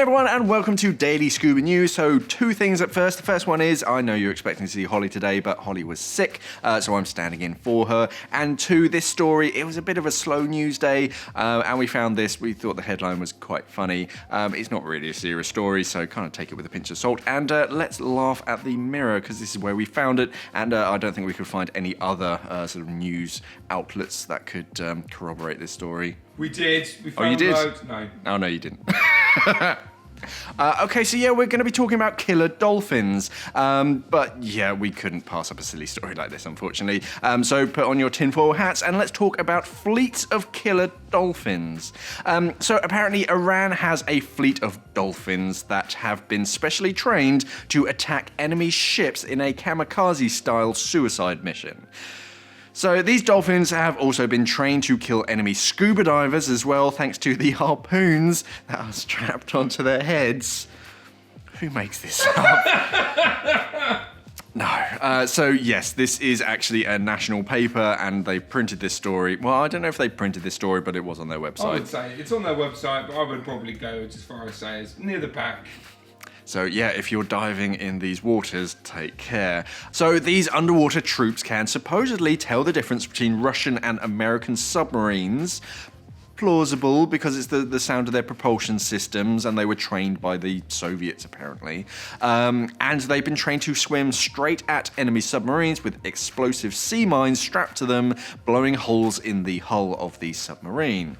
everyone, and welcome to Daily Scuba News. So, two things at first. The first one is, I know you're expecting to see Hollie today, but Hollie was sick, so I'm standing in for her. And two, this story, it was a bit of a slow news day, and we found this. We thought the headline was quite funny. It's not really a serious story, so kind of take it with a pinch of salt. And let's laugh at the Mirror, because this is where we found it, and I don't think we could find any other sort of news outlets that could corroborate this story. We did. We found loads. No. Oh, no, you didn't. Okay, so yeah, we're going to be talking about killer dolphins. But yeah, we couldn't pass up a silly story like this, unfortunately. So put on your tinfoil hats and let's talk about fleets of killer dolphins. So apparently Iran has a fleet of dolphins that have been specially trained to attack enemy ships in a kamikaze-style suicide mission. So these dolphins have also been trained to kill enemy scuba divers as well, thanks to the harpoons that are strapped onto their heads. Who makes this up? No. So yes, this is actually a national paper, and they printed this story. Well, I don't know if they printed this story, but it was on their website. I would say it's on their website, but I would probably go as far as say it's near the back. So yeah, if you're diving in these waters, take care. So these underwater troops can supposedly tell the difference between Russian and American submarines. Plausible, because it's the sound of their propulsion systems, and they were trained by the Soviets apparently. And they've been trained to swim straight at enemy submarines with explosive sea mines strapped to them, blowing holes in the hull of the submarine.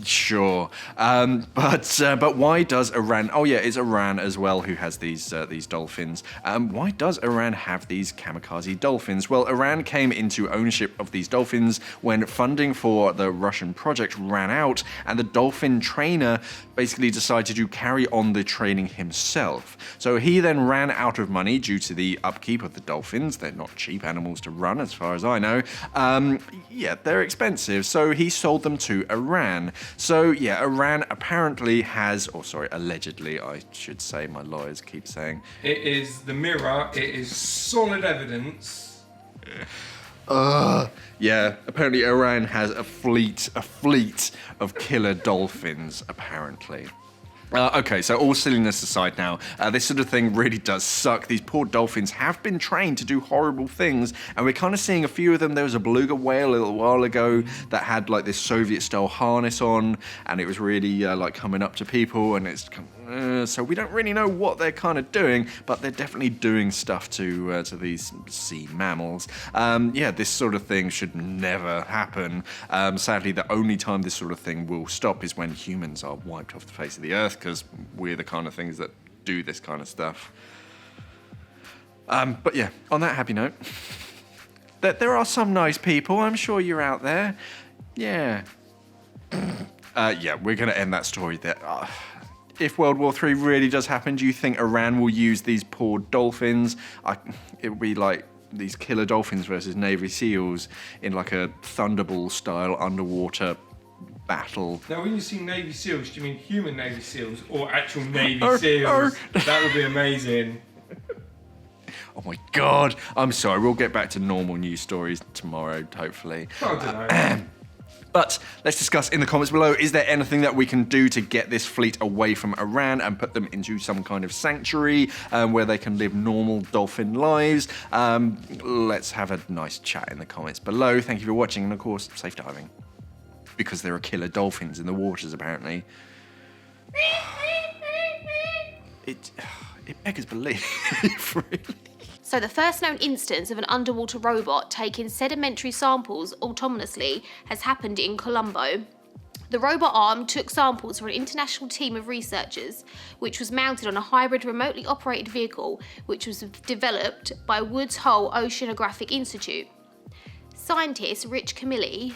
Sure, but why does Iran? Oh yeah, it's Iran as well who has these dolphins. Why does Iran have these kamikaze dolphins? Well, Iran came into ownership of these dolphins when funding for the Russian project ran out, and the dolphin trainer basically decided to carry on the training himself. So he then ran out of money due to the upkeep of the dolphins. They're not cheap animals to run, as far as I know. Yeah, they're expensive, so he sold them to Iran. So yeah, Iran apparently has, allegedly, I should say, my lawyers keep saying. It is the Mirror, it is solid evidence. Yeah, apparently Iran has a fleet of killer dolphins, apparently. Okay, so all silliness aside now, this sort of thing really does suck. These poor dolphins have been trained to do horrible things, and we're kind of seeing a few of them. There was a beluga whale a little while ago that had like this Soviet-style harness on, and it was really like coming up to people, and it's so we don't really know what they're kind of doing, but they're definitely doing stuff to these sea mammals. Yeah, this sort of thing should never happen. Sadly, the only time this sort of thing will stop is when humans are wiped off the face of the earth, because we're the kind of things that do this kind of stuff. But yeah, on that happy note, that there are some nice people. I'm sure you're out there. Yeah. Yeah, we're going to end that story there. If World War III really does happen, do you think Iran will use these poor dolphins? It would be like these killer dolphins versus Navy SEALs in like a Thunderball-style underwater battle. Now, when you see Navy SEALs, do you mean human Navy SEAls or actual Navy SEAls? That would be amazing. Oh my God. I'm sorry. We'll get back to normal news stories tomorrow, hopefully. I don't know. But let's discuss in the comments below, is there anything that we can do to get this fleet away from Iran and put them into some kind of sanctuary where they can live normal dolphin lives? Let's have a nice chat in the comments below. Thank you for watching, and of course, safe diving. Because there are killer dolphins in the waters, apparently. It beggars belief, really. So the first known instance of an underwater robot taking sedimentary samples autonomously has happened in Colombo. The robot arm took samples for an international team of researchers, which was mounted on a hybrid remotely operated vehicle, which was developed by Woods Hole Oceanographic Institute. Scientist Rich Camilli